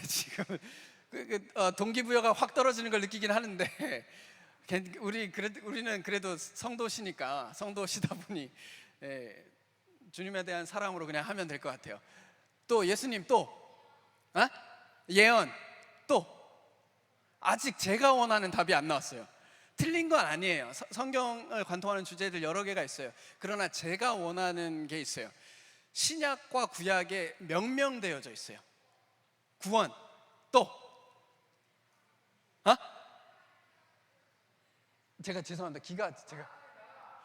지금 동기부여가 확 떨어지는 걸 느끼긴 하는데 우리는 그래도 성도시다 보니 주님에 대한 사랑으로 그냥 하면 될 것 같아요. 또 예수님 또 예언 또 아직 제가 원하는 답이 안 나왔어요. 틀린 건 아니에요. 성경을 관통하는 주제들 여러 개가 있어요. 그러나 제가 원하는 게 있어요. 신약과 구약에 명명되어져 있어요. 구원 또 제가 죄송합니다. 제가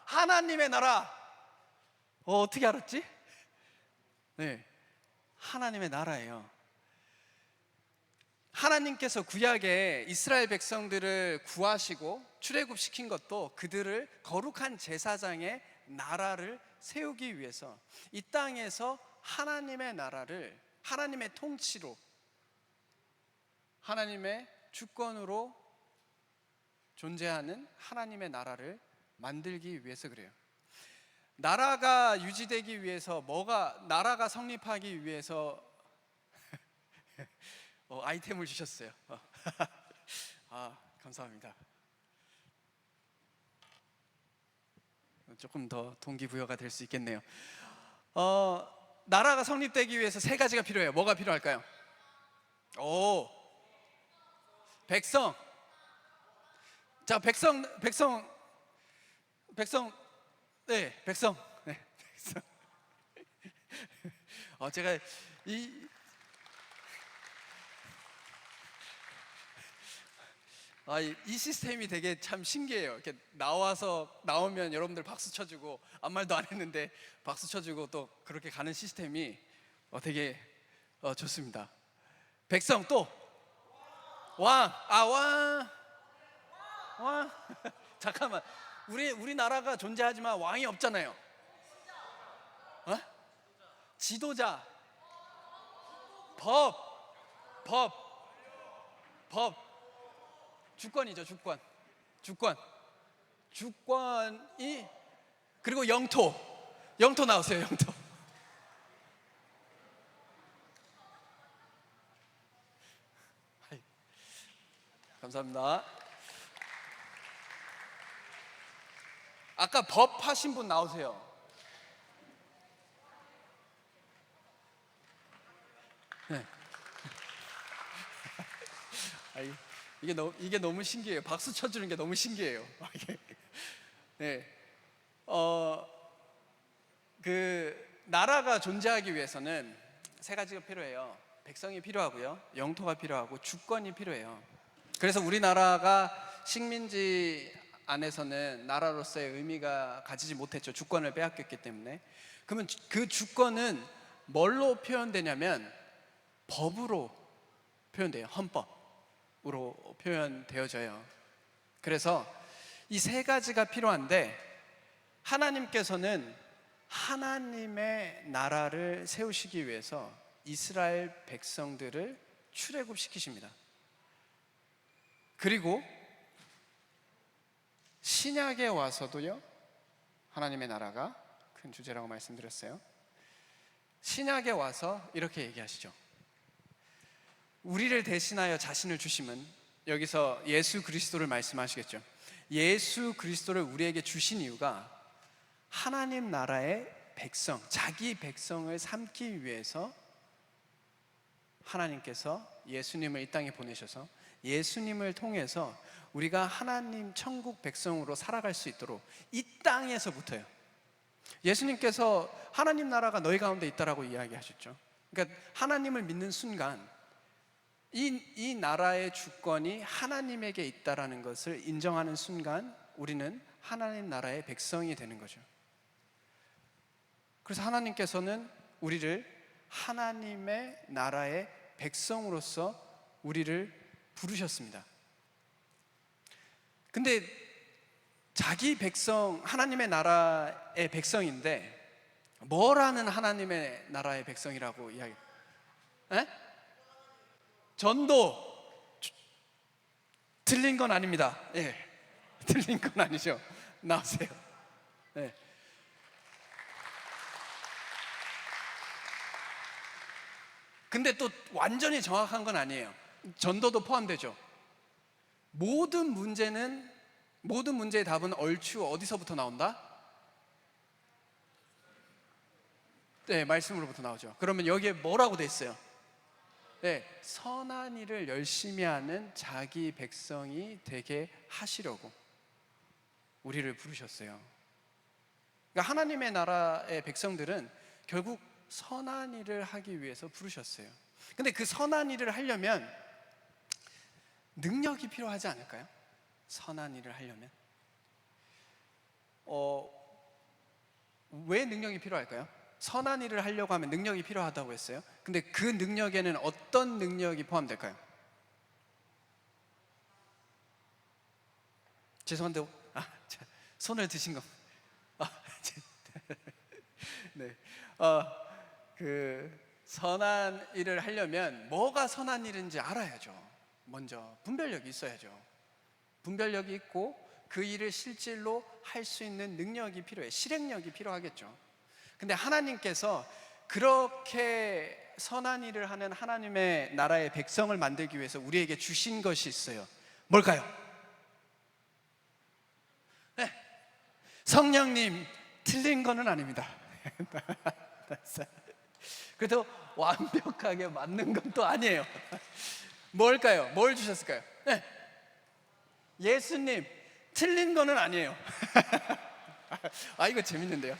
하나님의 나라. 어떻게 알았지? 네, 하나님의 나라예요. 하나님께서 구약에 이스라엘 백성들을 구하시고 출애굽시킨 것도 그들을 거룩한 제사장의 나라를 세우기 위해서, 이 땅에서 하나님의 나라를 하나님의 통치로, 하나님의 주권으로 존재하는 하나님의 나라를 만들기 위해서 그래요. 나라가 유지되기 위해서, 나라가 성립하기 위해서 아이템을 주셨어요. 감사합니다. 조금 더 동기부여가 될 수 있겠네요. 나라가 성립되기 위해서 세 가지가 필요해요. 뭐가 필요할까요? 백성. 자, 백성. 네, 백성. 제가 이 시스템이 되게 참 신기해요. 이렇게 나오면 여러분들 박수 쳐주고, 아무 말도 안 했는데 박수 쳐주고 또 그렇게 가는 시스템이 되게 좋습니다. 백성 또 왕. 왕. 잠깐만, 우리나라가 존재하지만 왕이 없잖아요. 지도자, 법, 주권이죠. 주권이, 그리고 영토 나오세요. 영토. 감사합니다. 아까 법 하신 분 나오세요. 네. 이게 너무 신기해요. 박수 쳐주는 게 너무 신기해요. 네. 그 나라가 존재하기 위해서는 세 가지가 필요해요. 백성이 필요하고요, 영토가 필요하고, 주권이 필요해요. 그래서 우리나라가 식민지 안에서는 나라로서의 의미가 가지지 못했죠. 주권을 빼앗겼기 때문에. 그러면 그 주권은 뭘로 표현되냐면 법으로 표현돼요. 헌법으로 표현되어져요. 그래서 이 세 가지가 필요한데, 하나님께서는 하나님의 나라를 세우시기 위해서 이스라엘 백성들을 출애굽시키십니다. 그리고 신약에 와서도요, 하나님의 나라가 큰 주제라고 말씀드렸어요. 신약에 와서 이렇게 얘기하시죠. 우리를 대신하여 자신을 주심은, 여기서 예수 그리스도를 말씀하시겠죠. 예수 그리스도를 우리에게 주신 이유가 하나님 나라의 백성, 자기 백성을 삼기 위해서 하나님께서 예수님을 이 땅에 보내셔서 예수님을 통해서 우리가 하나님 천국 백성으로 살아갈 수 있도록 이 땅에서부터요. 예수님께서 하나님 나라가 너희 가운데 있다라고 이야기하셨죠. 그러니까 하나님을 믿는 순간 이 나라의 주권이 하나님에게 있다라는 것을 인정하는 순간 우리는 하나님 나라의 백성이 되는 거죠. 그래서 하나님께서는 우리를 하나님의 나라의 백성으로서 우리를 부르셨습니다. 근데 자기 백성, 하나님의 나라의 백성인데 뭐라는 하나님의 나라의 백성이라고 이야기? 전도. 틀린 건 아닙니다. 틀린 건 아니죠. 나오세요. 근데 또 완전히 정확한 건 아니에요. 전도도 포함되죠. 모든 문제의 답은 얼추 어디서부터 나온다? 네, 말씀으로부터 나오죠. 그러면 여기에 뭐라고 돼 있어요? 네, 선한 일을 열심히 하는 자기 백성이 되게 하시려고 우리를 부르셨어요. 그러니까 하나님의 나라의 백성들은 결국 선한 일을 하기 위해서 부르셨어요. 근데 그 선한 일을 하려면 능력이 필요하지 않을까요? 선한 일을 하려면 왜 능력이 필요할까요? 선한 일을 하려고 하면 능력이 필요하다고 했어요. 근데 그 능력에는 어떤 능력이 포함될까요? 죄송한데 손을 드신 거. 네. 그 선한 일을 하려면 뭐가 선한 일인지 알아야죠. 먼저 분별력이 있어야죠. 분별력이 있고 그 일을 실질로 할 수 있는 능력이 필요해요. 실행력이 필요하겠죠. 근데 하나님께서 그렇게 선한 일을 하는 하나님의 나라의 백성을 만들기 위해서 우리에게 주신 것이 있어요. 뭘까요? 네. 성령님, 틀린 거는 아닙니다. 그래도 완벽하게 맞는 건 또 아니에요. 뭘까요? 뭘 주셨을까요? 네. 예수님, 틀린 거는 아니에요. 이거 재밌는데요.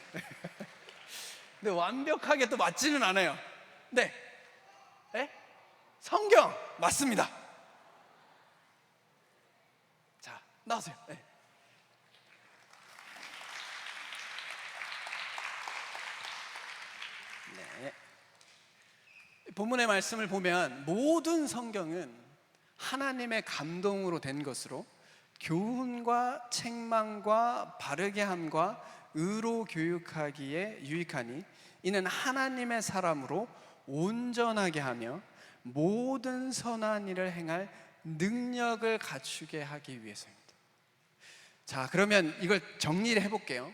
근데 완벽하게 또 맞지는 않아요. 네. 네? 성경 맞습니다. 자, 나오세요. 네. 네. 본문의 말씀을 보면 모든 성경은 하나님의 감동으로 된 것으로 교훈과 책망과 바르게 함과 의로 교육하기에 유익하니 이는 하나님의 사람으로 온전하게 하며 모든 선한 일을 행할 능력을 갖추게 하기 위해서입니다. 자, 그러면 이걸 정리를 해볼게요.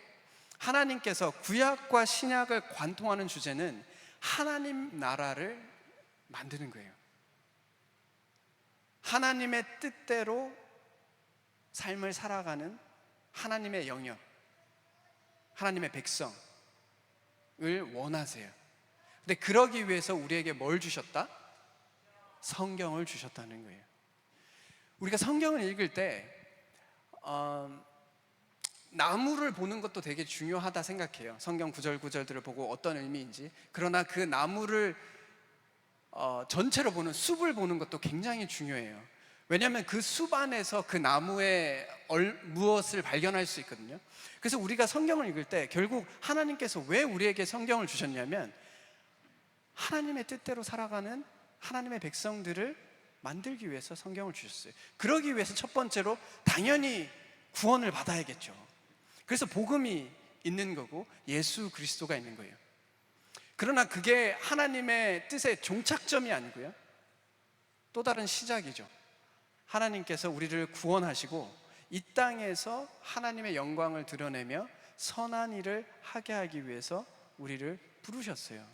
하나님께서 구약과 신약을 관통하는 주제는 하나님 나라를 만드는 거예요. 하나님의 뜻대로 삶을 살아가는 하나님의 영역, 하나님의 백성을 원하세요. 근데 그러기 위해서 우리에게 뭘 주셨다? 성경을 주셨다는 거예요. 우리가 성경을 읽을 때 나무를 보는 것도 되게 중요하다 생각해요. 성경 구절구절들을 보고 어떤 의미인지. 그러나 그 나무를 전체로 보는, 숲을 보는 것도 굉장히 중요해요. 왜냐하면 그 숲 안에서 그 나무의 무엇을 발견할 수 있거든요. 그래서 우리가 성경을 읽을 때 결국 하나님께서 왜 우리에게 성경을 주셨냐면 하나님의 뜻대로 살아가는 하나님의 백성들을 만들기 위해서 성경을 주셨어요. 그러기 위해서 첫 번째로 당연히 구원을 받아야겠죠. 그래서 복음이 있는 거고 예수 그리스도가 있는 거예요. 그러나 그게 하나님의 뜻의 종착점이 아니고요, 또 다른 시작이죠. 하나님께서 우리를 구원하시고 이 땅에서 하나님의 영광을 드러내며 선한 일을 하게 하기 위해서 우리를 부르셨어요.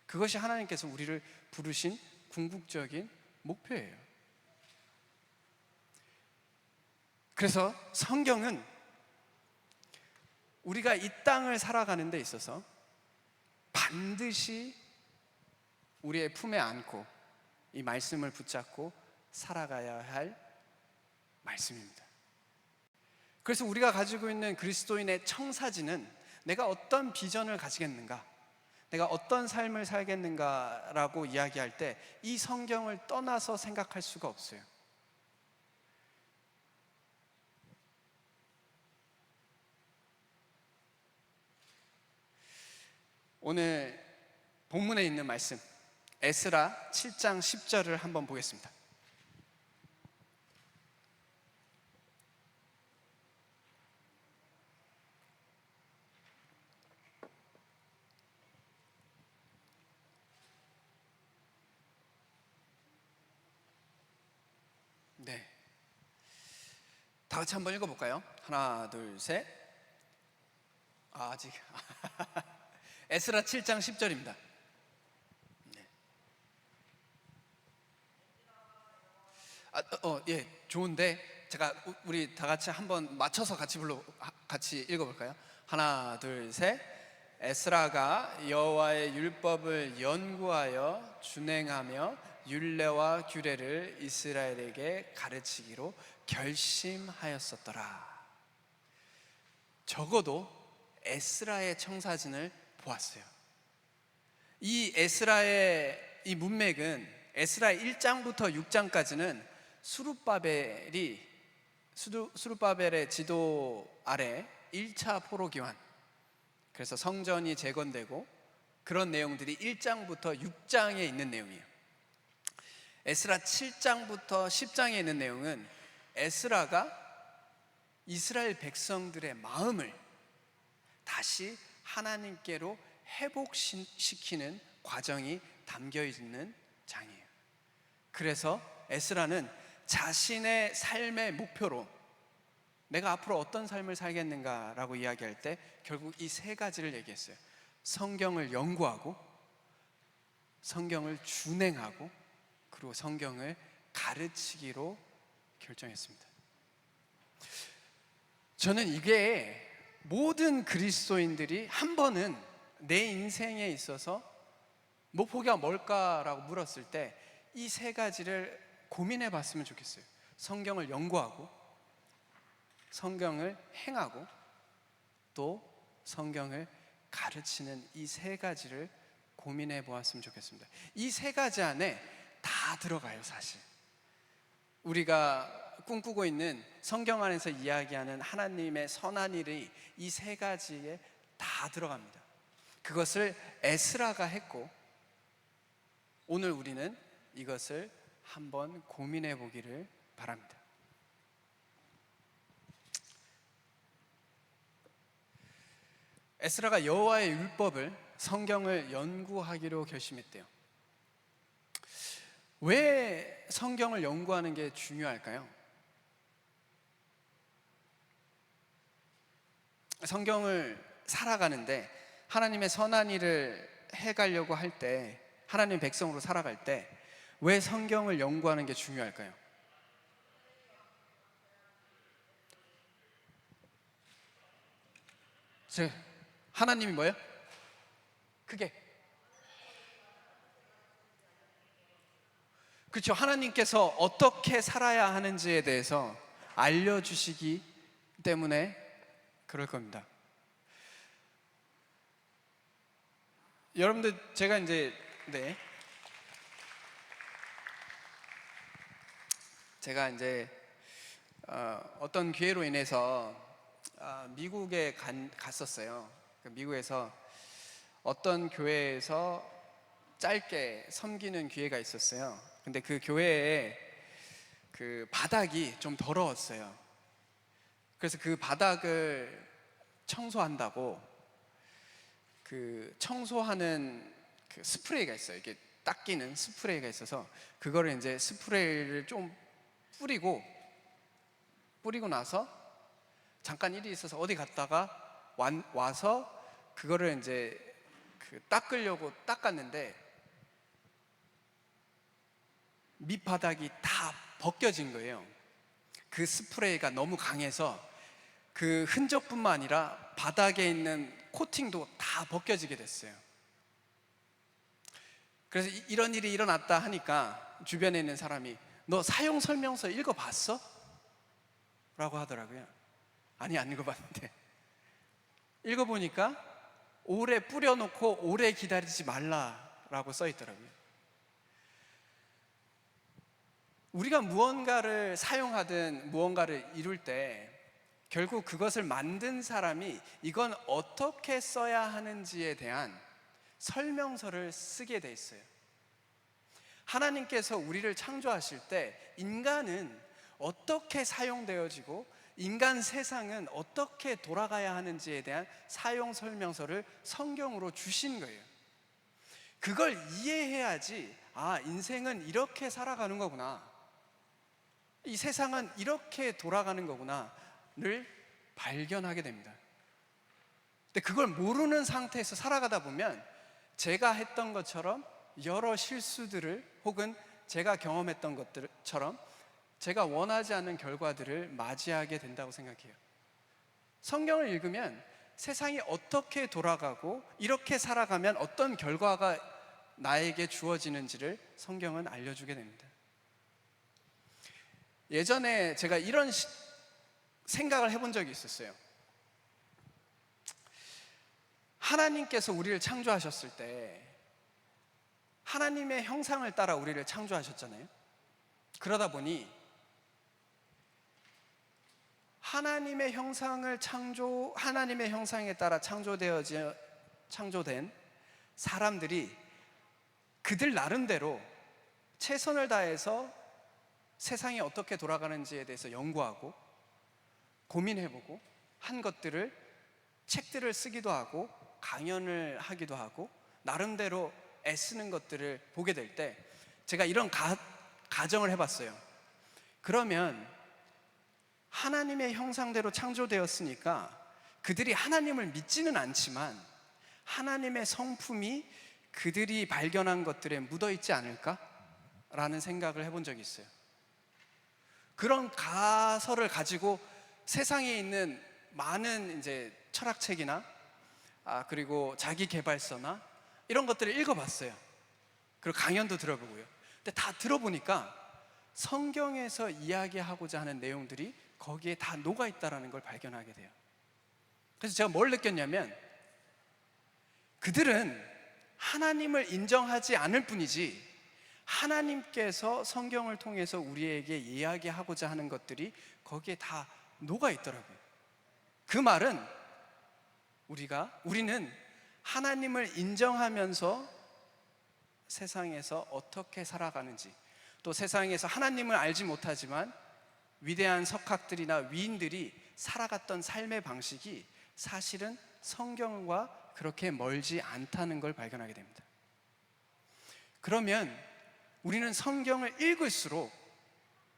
그것이 하나님께서 우리를 부르신 궁극적인 목표예요. 그래서 성경은 우리가 이 땅을 살아가는 데 있어서 반드시 우리의 품에 안고 이 말씀을 붙잡고 살아가야 할 말씀입니다. 그래서 우리가 가지고 있는 그리스도인의 청사진은 내가 어떤 비전을 가지겠는가, 내가 어떤 삶을 살겠는가라고 이야기할 때 이 성경을 떠나서 생각할 수가 없어요. 오늘 본문에 있는 말씀 에스라 7장 10절을 한번 보겠습니다. 네, 다 같이 한번 읽어볼까요? 하나, 둘, 셋. 아직 에스라 7장 10절입니다. 예, 좋은데 제가 우리 다 같이 한번 맞춰서 같이 읽어볼까요? 하나, 둘, 셋. 에스라가 여호와의 율법을 연구하여 준행하며 율례와 규례를 이스라엘에게 가르치기로 결심하였었더라. 적어도 에스라의 청사진을 보았어요. 이 에스라의 이 문맥은 에스라 1장부터 6장까지는 수룹바벨의 지도 아래 1차 포로기환, 그래서 성전이 재건되고 그런 내용들이 1장부터 6장에 있는 내용이에요. 에스라 7장부터 10장에 있는 내용은 에스라가 이스라엘 백성들의 마음을 다시 하나님께로 회복시키는 과정이 담겨 있는 장이에요. 그래서 에스라는 자신의 삶의 목표로 내가 앞으로 어떤 삶을 살겠는가라고 이야기할 때 결국 이 세 가지를 얘기했어요. 성경을 연구하고, 성경을 준행하고, 그리고 성경을 가르치기로 결정했습니다. 저는 이게 모든 그리스도인들이 한 번은 내 인생에 있어서 목표가 뭘까라고 물었을 때 이 세 가지를 고민해 봤으면 좋겠어요. 성경을 연구하고, 성경을 행하고, 또 성경을 가르치는 이 세 가지를 고민해 보았으면 좋겠습니다. 이 세 가지 안에 다 들어가요, 사실. 우리가 꿈꾸고 있는 성경 안에서 이야기하는 하나님의 선한 일이 이 세 가지에 다 들어갑니다. 그것을 에스라가 했고, 오늘 우리는 이것을 한번 고민해 보기를 바랍니다. 에스라가 여호와의 율법을, 성경을 연구하기로 결심했대요. 왜 성경을 연구하는 게 중요할까요? 성경을 살아가는데 하나님의 선한 일을 해가려고 할 때, 하나님의 백성으로 살아갈 때 왜 성경을 연구하는 게 중요할까요? 하나님이 뭐예요? 크게. 그렇죠. 하나님께서 어떻게 살아야 하는지에 대해서 알려주시기 때문에 그럴 겁니다. 여러분들, 제가 이제 어떤 기회로 인해서 미국에 갔었어요. 미국에서 어떤 교회에서 짧게 섬기는 기회가 있었어요. 근데 그 교회에 그 바닥이 좀 더러웠어요. 그래서 그 바닥을 청소한다고 그 청소하는 그 스프레이가 있어요. 이게 닦이는 스프레이가 있어서 그거를 이제 스프레이를 좀 뿌리고 나서 잠깐 일이 있어서 어디 갔다가 와서 그거를 이제 닦으려고 닦았는데 밑바닥이 다 벗겨진 거예요. 그 스프레이가 너무 강해서 그 흔적뿐만 아니라 바닥에 있는 코팅도 다 벗겨지게 됐어요. 그래서 이런 일이 일어났다 하니까 주변에 있는 사람이 너 사용 설명서 읽어봤어? 라고 하더라고요. 아니, 안 읽어봤는데. 읽어보니까 오래 뿌려놓고 오래 기다리지 말라라고 써 있더라고요. 우리가 무언가를 사용하든 무언가를 이룰 때 결국 그것을 만든 사람이 이건 어떻게 써야 하는지에 대한 설명서를 쓰게 돼 있어요. 하나님께서 우리를 창조하실 때 인간은 어떻게 사용되어지고 인간 세상은 어떻게 돌아가야 하는지에 대한 사용 설명서를 성경으로 주신 거예요. 그걸 이해해야지 인생은 이렇게 살아가는 거구나, 이 세상은 이렇게 돌아가는 거구나를 발견하게 됩니다. 근데 그걸 모르는 상태에서 살아가다 보면 제가 했던 것처럼 여러 실수들을, 혹은 제가 경험했던 것들처럼 제가 원하지 않는 결과들을 맞이하게 된다고 생각해요. 성경을 읽으면 세상이 어떻게 돌아가고 이렇게 살아가면 어떤 결과가 나에게 주어지는지를 성경은 알려주게 됩니다. 예전에 제가 이런 생각을 해본 적이 있었어요. 하나님께서 우리를 창조하셨을 때 하나님의 형상을 따라 우리를 창조하셨잖아요. 그러다 보니 하나님의 형상에 따라 창조된 사람들이 그들 나름대로 최선을 다해서 세상이 어떻게 돌아가는지에 대해서 연구하고 고민해보고 한 것들을 책들을 쓰기도 하고 강연을 하기도 하고 나름대로 애쓰는 것들을 보게 될 때 제가 이런 가정을 해봤어요. 그러면 하나님의 형상대로 창조되었으니까 그들이 하나님을 믿지는 않지만 하나님의 성품이 그들이 발견한 것들에 묻어있지 않을까라는 생각을 해본 적이 있어요. 그런 가설을 가지고 세상에 있는 많은 이제 철학책이나 그리고 자기계발서나 이런 것들을 읽어봤어요. 그리고 강연도 들어보고요. 근데 다 들어보니까 성경에서 이야기하고자 하는 내용들이 거기에 다 녹아있다는 걸 발견하게 돼요. 그래서 제가 뭘 느꼈냐면 그들은 하나님을 인정하지 않을 뿐이지 하나님께서 성경을 통해서 우리에게 이야기하고자 하는 것들이 거기에 다 녹아있더라고요. 그 말은 우리는 하나님을 인정하면서 세상에서 어떻게 살아가는지, 또 세상에서 하나님을 알지 못하지만 위대한 석학들이나 위인들이 살아갔던 삶의 방식이 사실은 성경과 그렇게 멀지 않다는 걸 발견하게 됩니다. 그러면 우리는 성경을 읽을수록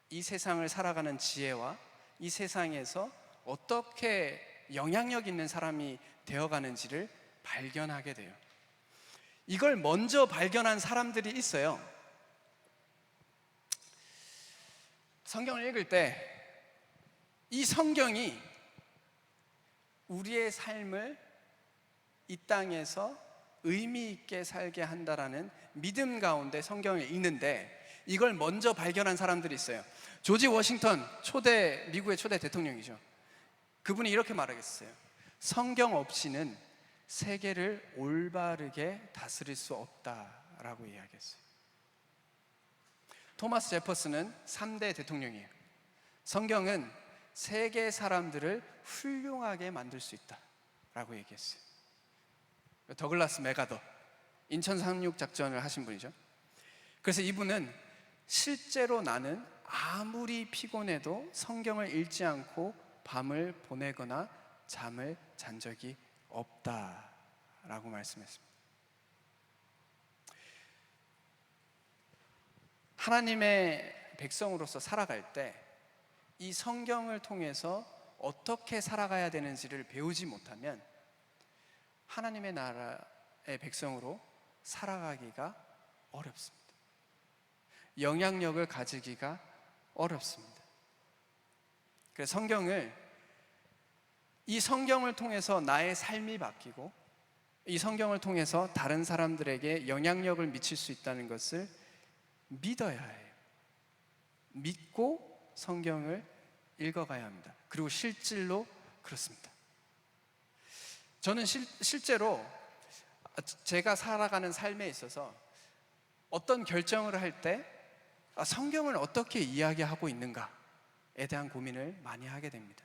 이 세상을 살아가는 지혜와 이 세상에서 어떻게 영향력 있는 사람이 되어가는지를 발견하게 돼요. 이걸 먼저 발견한 사람들이 있어요. 성경을 읽을 때 이 성경이 우리의 삶을 이 땅에서 의미 있게 살게 한다라는 믿음 가운데 성경을 읽는데 이걸 먼저 발견한 사람들이 있어요. 조지 워싱턴 미국의 초대 대통령이죠. 그분이 이렇게 말하겠어요. 성경 없이는 세계를 올바르게 다스릴 수 없다라고 이야기했어요. 토마스 제퍼슨은 3대 대통령이에요. 성경은 세계 사람들을 훌륭하게 만들 수 있다라고 얘기했어요. 더글라스 맥아더, 인천 상륙 작전을 하신 분이죠. 그래서 이분은 실제로 나는 아무리 피곤해도 성경을 읽지 않고 밤을 보내거나 잠을 잔 적이 없다라고 말씀했습니다. 하나님의 백성으로서 살아갈 때 이 성경을 통해서 어떻게 살아가야 되는지를 배우지 못하면 하나님의 나라의 백성으로 살아가기가 어렵습니다. 영향력을 가지기가 어렵습니다. 그래서 이 성경을 통해서 나의 삶이 바뀌고 이 성경을 통해서 다른 사람들에게 영향력을 미칠 수 있다는 것을 믿어야 해요. 믿고 성경을 읽어가야 합니다. 그리고 실질로 그렇습니다. 저는 실제로 제가 살아가는 삶에 있어서 어떤 결정을 할 때 성경을 어떻게 이야기하고 있는가에 대한 고민을 많이 하게 됩니다.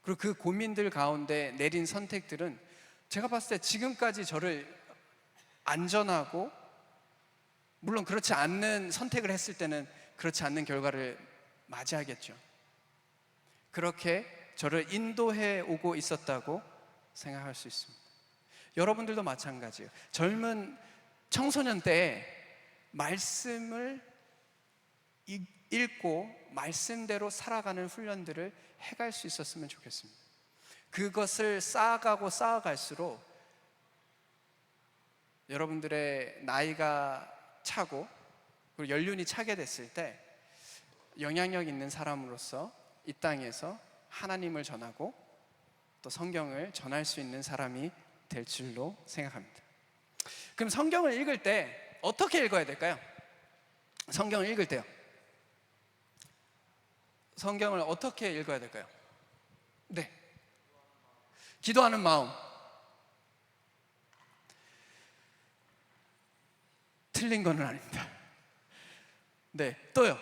그리고 그 고민들 가운데 내린 선택들은 제가 봤을 때 지금까지 저를 안전하고, 물론 그렇지 않는 선택을 했을 때는 그렇지 않는 결과를 맞이하겠죠. 그렇게 저를 인도해 오고 있었다고 생각할 수 있습니다. 여러분들도 마찬가지예요. 젊은 청소년 때에 말씀을 읽고 말씀대로 살아가는 훈련들을 해갈 수 있었으면 좋겠습니다. 그것을 쌓아갈수록 여러분들의 나이가 차고 그리고 연륜이 차게 됐을 때 영향력 있는 사람으로서 이 땅에서 하나님을 전하고 또 성경을 전할 수 있는 사람이 될 줄로 생각합니다. 그럼 성경을 읽을 때 어떻게 읽어야 될까요? 성경을 읽을 때요. 성경을 어떻게 읽어야 될까요? 네. 기도하는 마음. 틀린 건 아닙니다. 네. 또요.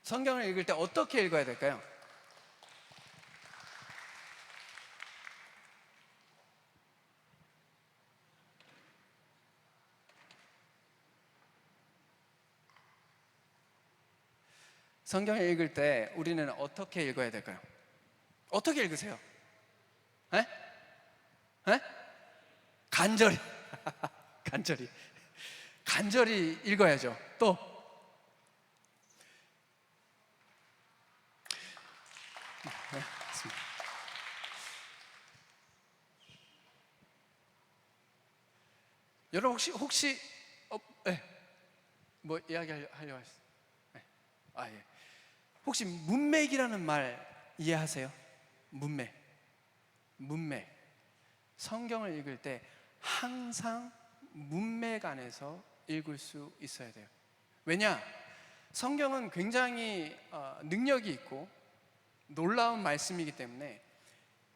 성경을 읽을 때 어떻게 읽어야 될까요? 성경을 읽을 때 우리는 어떻게 읽어야 될까요? 어떻게 읽으세요? 에? 에? 간절히. 간절히. 간절히 읽어야죠. 또 네, 맞습니다. 여러분 혹시 네. 뭐 이야기하려고 하셨어요? 네. 아 예. 혹시 문맥이라는 말 이해하세요? 문맥. 문맥. 성경을 읽을 때 항상 문맥 안에서 읽을 수 있어야 돼요. 왜냐? 성경은 굉장히 능력이 있고 놀라운 말씀이기 때문에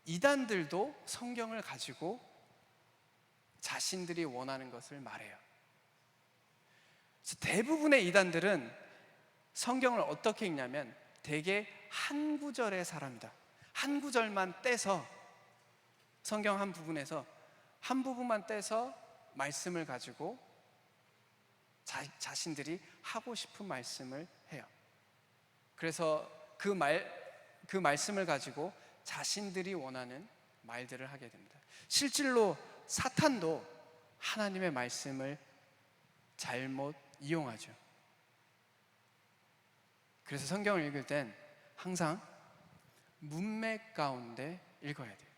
이단들도 성경을 가지고 자신들이 원하는 것을 말해요. 그래서 대부분의 이단들은 성경을 어떻게 읽냐면 대개 한 구절의 사람이다. 한 구절만 떼서 성경 한 부분에서 한 부분만 떼서 말씀을 가지고 자신들이 하고 싶은 말씀을 해요. 그래서 그 말씀을 가지고 자신들이 원하는 말들을 하게 됩니다. 실질로 사탄도 하나님의 말씀을 잘못 이용하죠. 그래서 성경을 읽을 땐 항상 문맥 가운데 읽어야 돼요.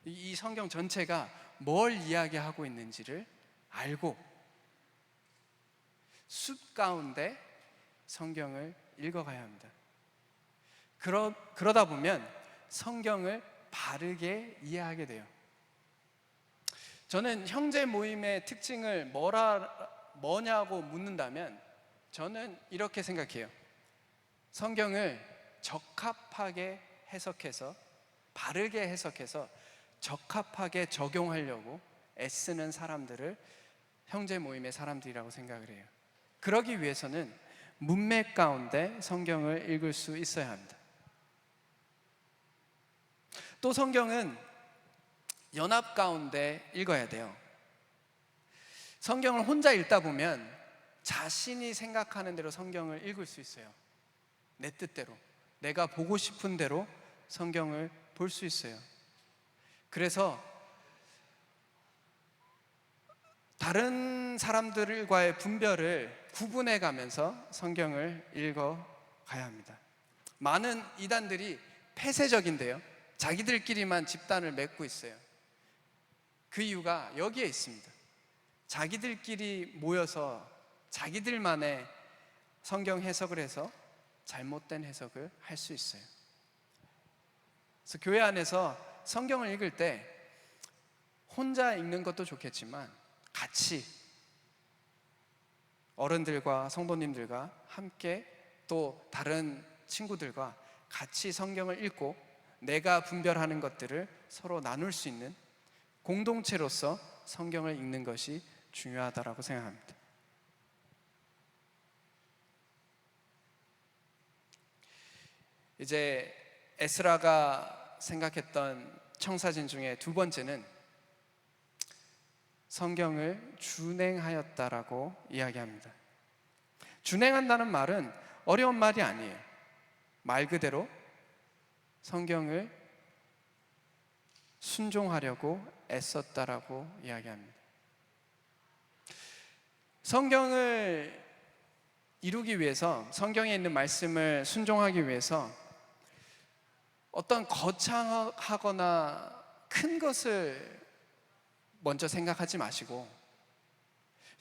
이 성경 전체가 뭘 이야기하고 있는지를 알고 숲 가운데 성경을 읽어가야 합니다. 그러다 보면 성경을 바르게 이해하게 돼요. 저는 형제 모임의 특징을 뭐냐고 묻는다면 저는 이렇게 생각해요. 성경을 적합하게 해석해서 바르게 해석해서 적합하게 적용하려고 애쓰는 사람들을 형제 모임의 사람들이라고 생각을 해요. 그러기 위해서는 문맥 가운데 성경을 읽을 수 있어야 합니다. 또 성경은 연합 가운데 읽어야 돼요. 성경을 혼자 읽다 보면 자신이 생각하는 대로 성경을 읽을 수 있어요. 내 뜻대로, 내가 보고 싶은 대로 성경을 볼 수 있어요. 그래서 다른 사람들과의 분별을 구분해 가면서 성경을 읽어 가야 합니다. 많은 이단들이 폐쇄적인데요, 자기들끼리만 집단을 맺고 있어요. 그 이유가 여기에 있습니다. 자기들끼리 모여서 자기들만의 성경 해석을 해서 잘못된 해석을 할 수 있어요. 그래서 교회 안에서 성경을 읽을 때 혼자 읽는 것도 좋겠지만 같이 어른들과 성도님들과 함께 또 다른 친구들과 같이 성경을 읽고 내가 분별하는 것들을 서로 나눌 수 있는 공동체로서 성경을 읽는 것이 중요하다고 생각합니다. 이제 에스라가 생각했던 청사진 중에 두 번째는 성경을 준행하였다라고 이야기합니다. 준행한다는 말은 어려운 말이 아니에요. 말 그대로 성경을 순종하려고 애썼다라고 이야기합니다. 성경을 이루기 위해서, 성경에 있는 말씀을 순종하기 위해서 어떤 거창하거나 큰 것을 먼저 생각하지 마시고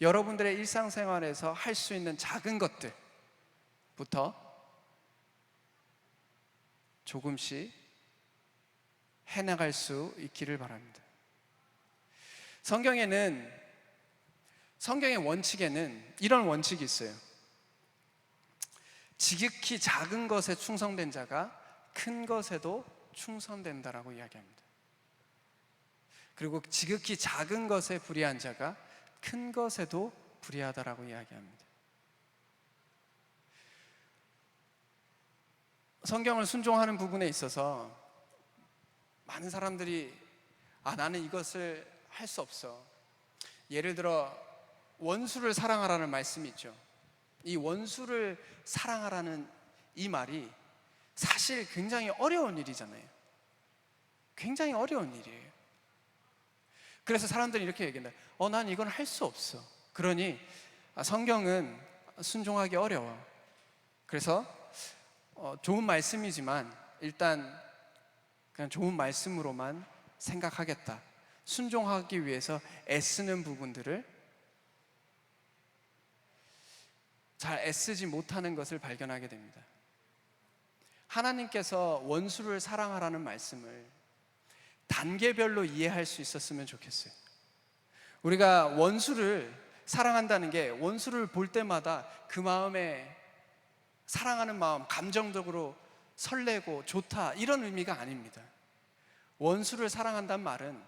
여러분들의 일상생활에서 할 수 있는 작은 것들부터 조금씩 해나갈 수 있기를 바랍니다. 성경의 원칙에는 이런 원칙이 있어요. 지극히 작은 것에 충성된 자가 큰 것에도 충성된다라고 이야기합니다. 그리고 지극히 작은 것에 불의한 자가 큰 것에도 불의하다라고 이야기합니다. 성경을 순종하는 부분에 있어서 많은 사람들이 나는 이것을 할 수 없어. 예를 들어 원수를 사랑하라는 말씀이 있죠. 이 원수를 사랑하라는 이 말이 사실 굉장히 어려운 일이잖아요. 굉장히 어려운 일이에요. 그래서 사람들이 이렇게 얘기한다. 난 이건 할 수 없어. 그러니 성경은 순종하기 어려워. 그래서 좋은 말씀이지만 일단 그냥 좋은 말씀으로만 생각하겠다. 순종하기 위해서 애쓰는 부분들을 잘 애쓰지 못하는 것을 발견하게 됩니다. 하나님께서 원수를 사랑하라는 말씀을 단계별로 이해할 수 있었으면 좋겠어요. 우리가 원수를 사랑한다는 게 원수를 볼 때마다 그 마음에 사랑하는 마음, 감정적으로 설레고 좋다 이런 의미가 아닙니다. 원수를 사랑한다는 말은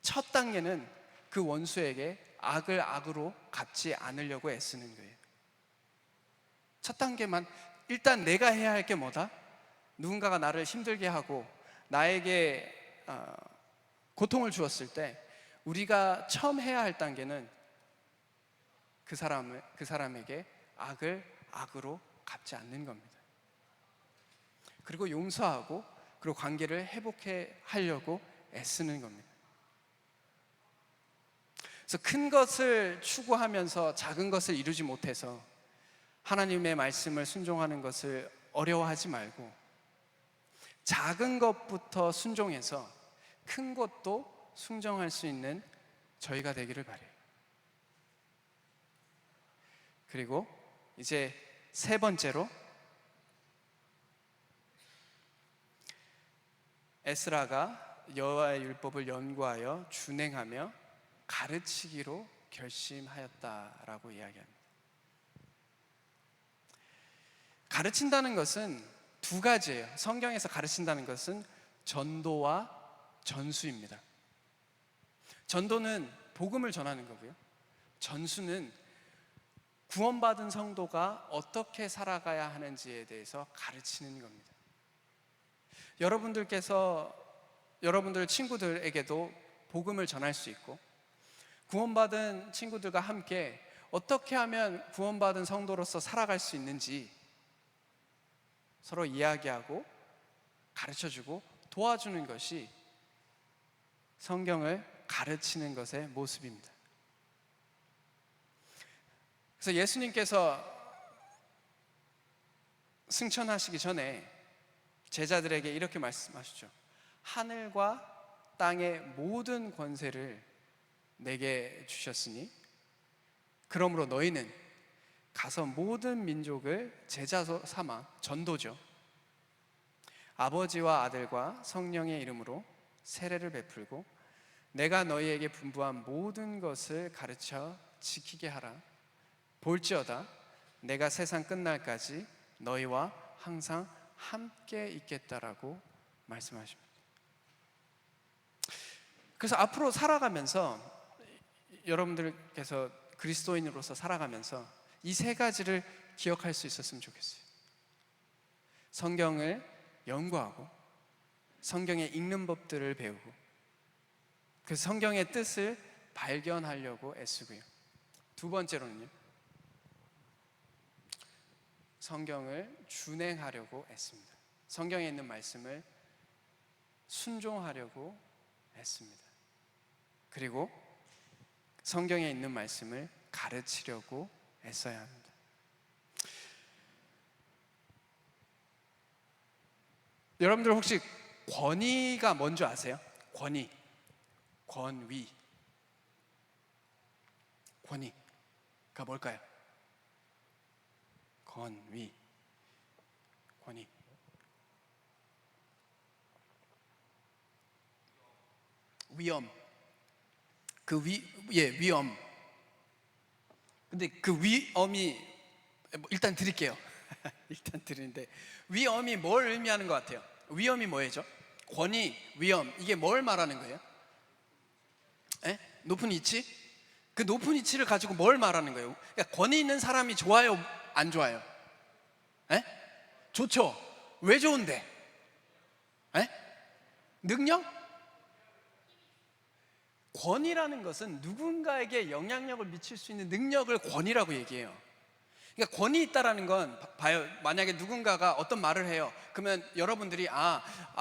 첫 단계는 그 원수에게 악을 악으로 갚지 않으려고 애쓰는 거예요. 첫 단계만 일단 내가 해야 할 게 뭐다? 누군가가 나를 힘들게 하고 나에게 고통을 주었을 때 우리가 처음 해야 할 단계는 그 사람에게 악을 악으로 갚지 않는 겁니다. 그리고 용서하고 그리고 관계를 회복해 하려고 애쓰는 겁니다. 그래서 큰 것을 추구하면서 작은 것을 이루지 못해서 하나님의 말씀을 순종하는 것을 어려워하지 말고 작은 것부터 순종해서 큰 것도 순종할 수 있는 저희가 되기를 바라요. 그리고 이제 세 번째로 에스라가 여호와의 율법을 연구하여 준행하며 가르치기로 결심하였다라고 이야기합니다. 가르친다는 것은 두 가지예요. 성경에서 가르친다는 것은 전도와 전수입니다. 전도는 복음을 전하는 거고요. 전수는 구원받은 성도가 어떻게 살아가야 하는지에 대해서 가르치는 겁니다. 여러분들 친구들에게도 복음을 전할 수 있고 구원받은 친구들과 함께 어떻게 하면 구원받은 성도로서 살아갈 수 있는지 서로 이야기하고 가르쳐주고 도와주는 것이 성경을 가르치는 것의 모습입니다. 그래서 예수님께서 승천하시기 전에 제자들에게 이렇게 말씀하시죠. 하늘과 땅의 모든 권세를 내게 주셨으니 그러므로 너희는 가서 모든 민족을 제자 삼아 전도죠. 아버지와 아들과 성령의 이름으로 세례를 베풀고 내가 너희에게 분부한 모든 것을 가르쳐 지키게 하라. 볼지어다 내가 세상 끝날까지 너희와 항상 함께 있겠다라고 말씀하십니다. 그래서 앞으로 살아가면서 여러분들께서 그리스도인으로서 살아가면서 이 세 가지를 기억할 수 있었으면 좋겠어요. 성경을 연구하고 성경의 읽는 법들을 배우고 그 성경의 뜻을 발견하려고 애쓰고요. 두 번째로는요, 성경을 준행하려고 애씁니다. 성경에 있는 말씀을 순종하려고 애씁니다. 그리고 성경에 있는 말씀을 가르치려고 애써야 합니다. 여러분들 혹시 권위가 뭔지 아세요? 권위. 뭘까요? 권위. 위험. 위험. 근데 그 위험이 일단 드릴게요. 일단 드리는데 위험이 뭘 의미하는 것 같아요? 위험이 뭐예요? 권위, 위험, 이게 뭘 말하는 거예요? 높은 위치? 그 높은 위치를 가지고 뭘 말하는 거예요? 그러니까 권위 있는 사람이 좋아요, 안 좋아요? 좋죠. 왜 좋은데? 능력? 권위라는 것은 누군가에게 영향력을 미칠 수 있는 능력을 권위라고 얘기해요. 그러니까 권위 있다라는 건 봐요. 만약에 누군가가 어떤 말을 해요. 그러면 여러분들이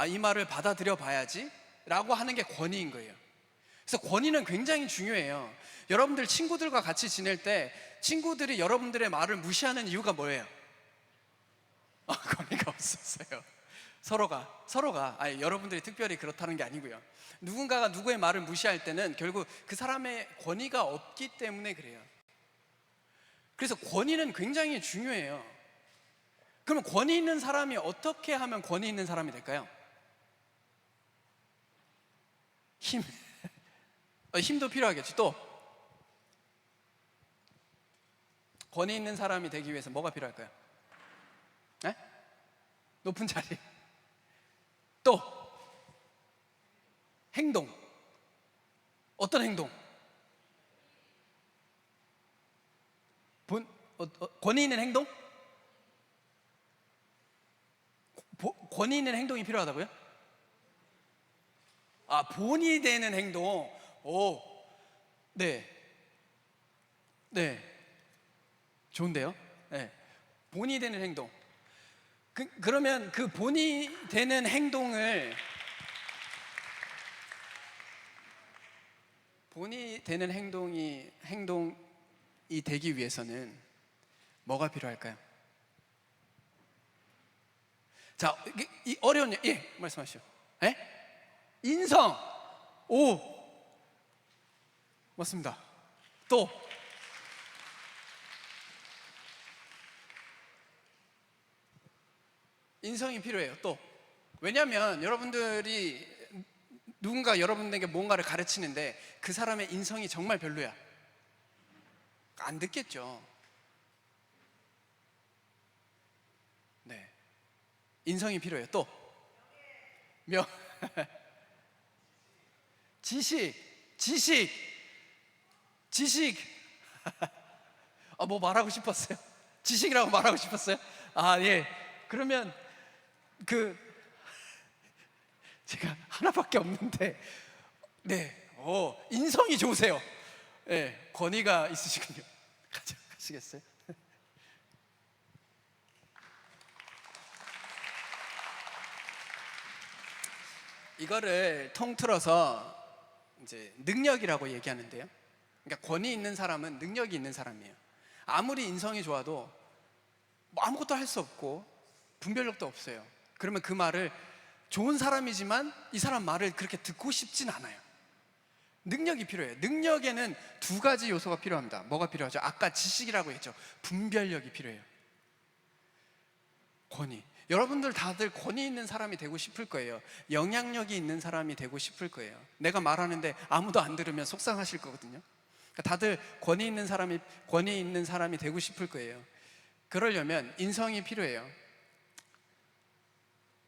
이 말을 받아들여 봐야지 라고 하는 게 권위인 거예요. 그래서 권위는 굉장히 중요해요. 여러분들 친구들과 같이 지낼 때 친구들이 여러분들의 말을 무시하는 이유가 뭐예요? 권위가 없었어요. 서로가 여러분들이 특별히 그렇다는 게 아니고요. 누군가가 누구의 말을 무시할 때는 결국 그 사람의 권위가 없기 때문에 그래요. 그래서 권위는 굉장히 중요해요. 그럼 권위 있는 사람이 어떻게 하면 권위 있는 사람이 될까요? 힘도 필요하겠지. 또 권위 있는 사람이 되기 위해서 뭐가 필요할까요? 높은 자리. 또 행동. 어떤 행동? 권위 있는 행동? 권위 있는 행동이 필요하다고요? 본이 되는 행동. 네. 좋은데요? 네. 본이 되는 행동. 그러면 그 본이 되는 행동이 되기 위해서는 뭐가 필요할까요? 자, 이 어려운 말씀하시죠. 인성. 맞습니다. 또 인성이 필요해요. 또 왜냐하면 여러분들이 누군가 여러분에게 뭔가를 가르치는데 그 사람의 인성이 정말 별로야, 안 듣겠죠. 네, 인성이 필요해요. 또 지식. 뭐 말하고 싶었어요? 지식이라고 말하고 싶었어요? 예. 그러면 제가 하나밖에 없는데, 인성이 좋으세요. 권위가 있으시군요. 가시겠어요? 이거를 통틀어서 이제 능력이라고 얘기하는데요. 그러니까 권위 있는 사람은 능력이 있는 사람이에요. 아무리 인성이 좋아도 아무것도 할 수 없고 분별력도 없어요. 그러면 그 말을 좋은 사람이지만 이 사람 말을 그렇게 듣고 싶진 않아요. 능력이 필요해요. 능력에는 두 가지 요소가 필요합니다. 뭐가 필요하죠? 아까 지식이라고 했죠. 분별력이 필요해요. 권위. 여러분들 다들 권위 있는 사람이 되고 싶을 거예요. 영향력이 있는 사람이 되고 싶을 거예요. 내가 말하는데 아무도 안 들으면 속상하실 거거든요. 그러니까 다들 권위 있는 사람이 되고 싶을 거예요. 그러려면 인성이 필요해요.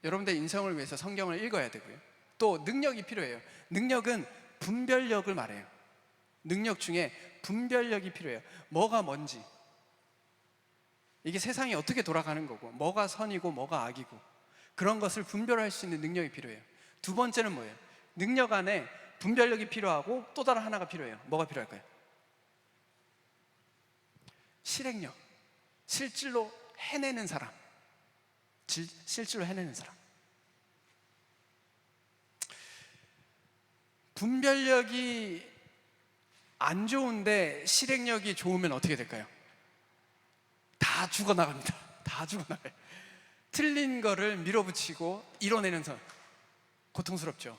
여러분들 인성을 위해서 성경을 읽어야 되고요. 또 능력이 필요해요. 능력은 분별력을 말해요. 능력 중에 분별력이 필요해요. 뭐가 뭔지, 이게 세상이 어떻게 돌아가는 거고, 뭐가 선이고 뭐가 악이고, 그런 것을 분별할 수 있는 능력이 필요해요. 두 번째는 뭐예요? 능력 안에 분별력이 필요하고 또 다른 하나가 필요해요. 뭐가 필요할까요? 실행력. 실질로 해내는 사람. 분별력이 안 좋은데 실행력이 좋으면 어떻게 될까요? 다 죽어나갑니다. 다 죽어나가요. 틀린 거를 밀어붙이고 이뤄내는 사람, 고통스럽죠.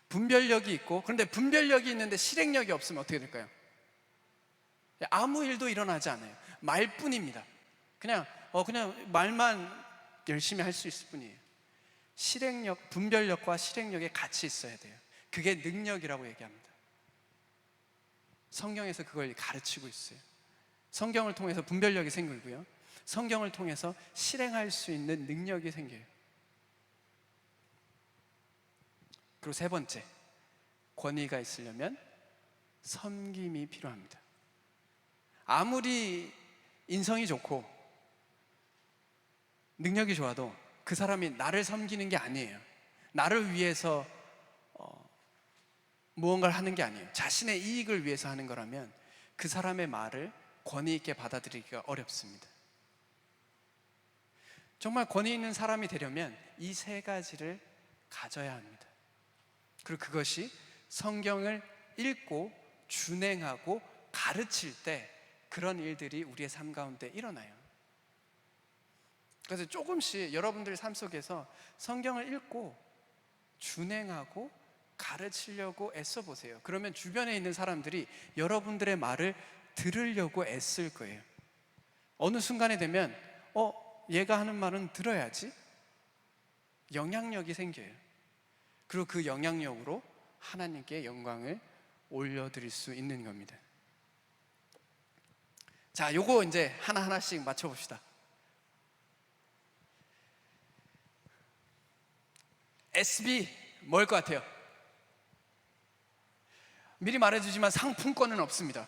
분별력이 있고, 그런데 분별력이 있는데 실행력이 없으면 어떻게 될까요? 아무 일도 일어나지 않아요. 말뿐입니다. 그냥 말만 열심히 할 수 있을 뿐이에요. 실행력, 분별력과 실행력에 같이 있어야 돼요. 그게 능력이라고 얘기합니다. 성경에서 그걸 가르치고 있어요. 성경을 통해서 분별력이 생기고요, 성경을 통해서 실행할 수 있는 능력이 생겨요. 그리고 세 번째, 권위가 있으려면 섬김이 필요합니다. 아무리 인성이 좋고 능력이 좋아도 그 사람이 나를 섬기는 게 아니에요. 나를 위해서 무언가를 하는 게 아니에요. 자신의 이익을 위해서 하는 거라면 그 사람의 말을 권위 있게 받아들이기가 어렵습니다. 정말 권위 있는 사람이 되려면 이 세 가지를 가져야 합니다. 그리고 그것이 성경을 읽고 준행하고 가르칠 때 그런 일들이 우리의 삶 가운데 일어나요. 그래서 조금씩 여러분들 삶 속에서 성경을 읽고 준행하고 가르치려고 애써 보세요. 그러면 주변에 있는 사람들이 여러분들의 말을 들으려고 애쓸 거예요. 어느 순간에 되면 얘가 하는 말은 들어야지, 영향력이 생겨요. 그리고 그 영향력으로 하나님께 영광을 올려드릴 수 있는 겁니다. 자, 요거 이제 하나하나씩 맞춰봅시다. SB 뭘 것 같아요? 미리 말해주지만 상품권은 없습니다.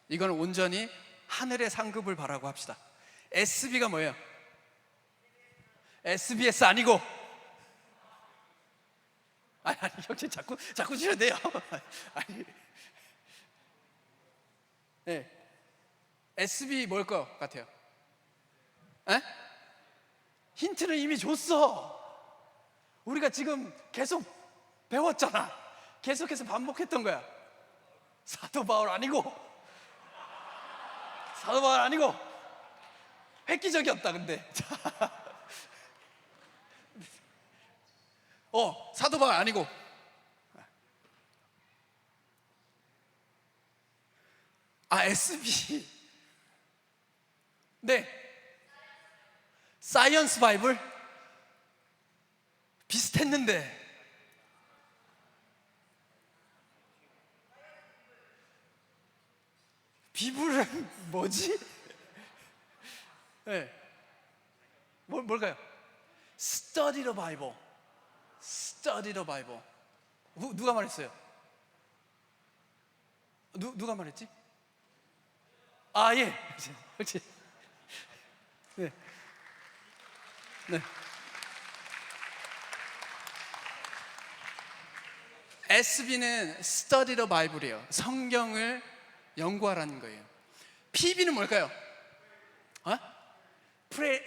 이건 온전히 하늘의 상급을 바라고 합시다. SB가 뭐예요? SBS 아니고, 아니 형님 자꾸 주셔야 돼요. 아니, 네, SB 뭘 것 같아요? 에? 힌트는 이미 줬어. 우리가 지금 계속 배웠잖아. 계속해서 반복했던 거야. 사도 바울 아니고, 획기적이었다. 근데 사도 바울 아니고, SB. 네, 사이언스 바이블 비슷했는데. 비블은 뭐지? 네. 뭘까요? Study the Bible. Study the Bible. 누가 말했어요? 누가 말했지? 예. 그렇지. 네. 네. SB는 Study the Bible이에요. 성경을 연구하라는 거예요. PB는 뭘까요? Pray?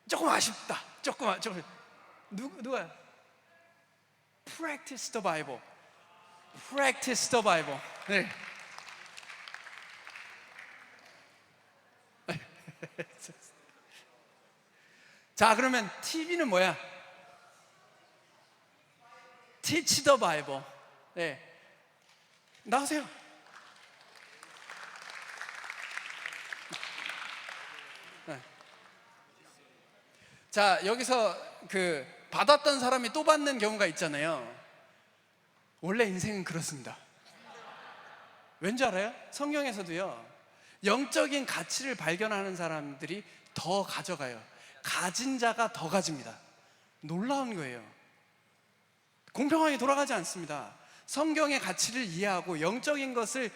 조금 아쉽다. 조금. 누가요? Practice the Bible. Practice the Bible. 네. 자, 그러면 TV는 뭐야? Teach the Bible. 네. 나오세요. 네. 자, 여기서 받았던 사람이 또 받는 경우가 있잖아요. 원래 인생은 그렇습니다. 왠지 알아요? 성경에서도요, 영적인 가치를 발견하는 사람들이 더 가져가요. 가진 자가 더 가집니다. 놀라운 거예요. 공평하게 돌아가지 않습니다. 성경의 가치를 이해하고 영적인 것을,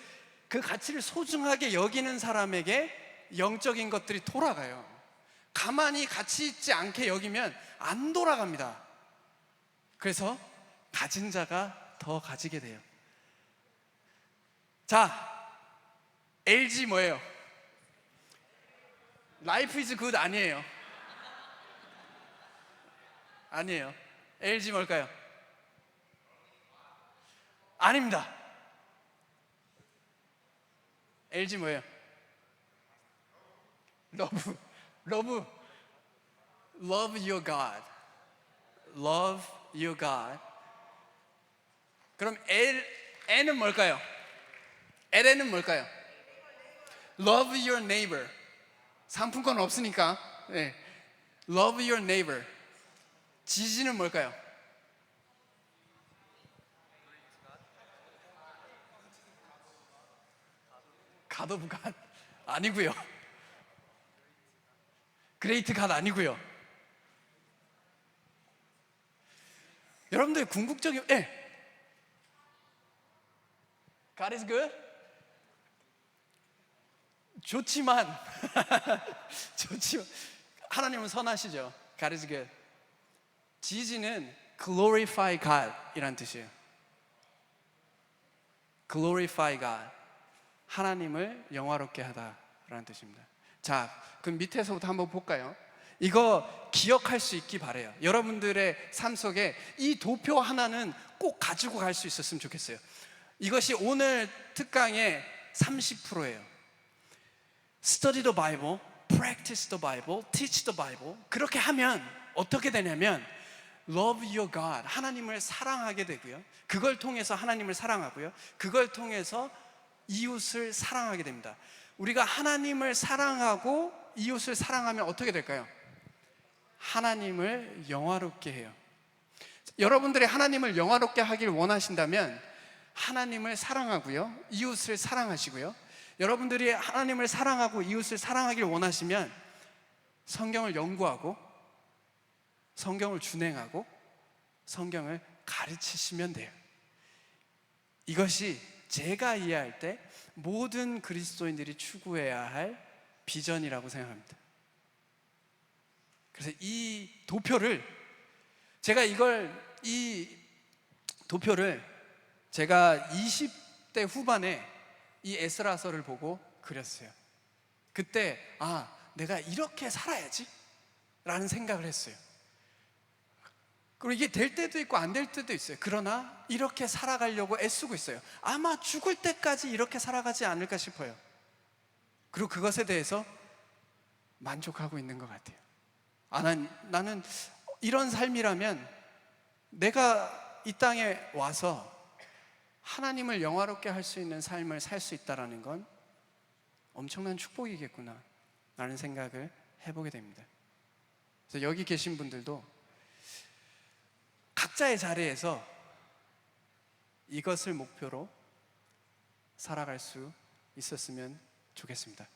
그 가치를 소중하게 여기는 사람에게 영적인 것들이 돌아가요. 가만히 가치 있지 않게 여기면 안 돌아갑니다. 그래서 가진 자가 더 가지게 돼요. 자, LG 뭐예요? Life is good 아니에요. 아니에요. LG 뭘까요? 아닙니다. LG 뭐예요? Love your God. Love your God. 그럼 N은 뭘까요? LN은 뭘까요? Love your neighbor. 상품권 없으니까. 네. Love your neighbor. GG는 뭘까요? God of God 아니고요. Great God 아니고요. 여러분들 궁극적인 God is good. 좋지만 좋지만 하나님은 선하시죠. God is good. GG는 glorify God 이란 뜻이에요. glorify God. 하나님을 영화롭게 하다라는 뜻입니다. 자, 그럼 밑에서부터 한번 볼까요? 이거 기억할 수 있기 바래요. 여러분들의 삶 속에 이 도표 하나는 꼭 가지고 갈 수 있었으면 좋겠어요. 이것이 오늘 특강의 30%예요. Study the Bible, practice the Bible, teach the Bible. 그렇게 하면 어떻게 되냐면 Love your God, 하나님을 사랑하게 되고요. 그걸 통해서 하나님을 사랑하고요. 그걸 통해서 이웃을 사랑하게 됩니다. 우리가 하나님을 사랑하고 이웃을 사랑하면 어떻게 될까요? 하나님을 영화롭게 해요. 여러분들이 하나님을 영화롭게 하길 원하신다면 하나님을 사랑하고요. 이웃을 사랑하시고요. 여러분들이 하나님을 사랑하고 이웃을 사랑하길 원하시면 성경을 연구하고 성경을 준행하고 성경을 가르치시면 돼요. 이것이 제가 이해할 때 모든 그리스도인들이 추구해야 할 비전이라고 생각합니다. 그래서 이 도표를 제가 제가 20대 후반에 이 에스라서를 보고 그렸어요. 그때 내가 이렇게 살아야지 라는 생각을 했어요. 그리고 이게 될 때도 있고 안 될 때도 있어요. 그러나 이렇게 살아가려고 애쓰고 있어요. 아마 죽을 때까지 이렇게 살아가지 않을까 싶어요. 그리고 그것에 대해서 만족하고 있는 것 같아요. 나는 이런 삶이라면 내가 이 땅에 와서 하나님을 영화롭게 할 수 있는 삶을 살 수 있다는 건 엄청난 축복이겠구나 라는 생각을 해보게 됩니다. 그래서 여기 계신 분들도 각자의 자리에서 이것을 목표로 살아갈 수 있었으면 좋겠습니다.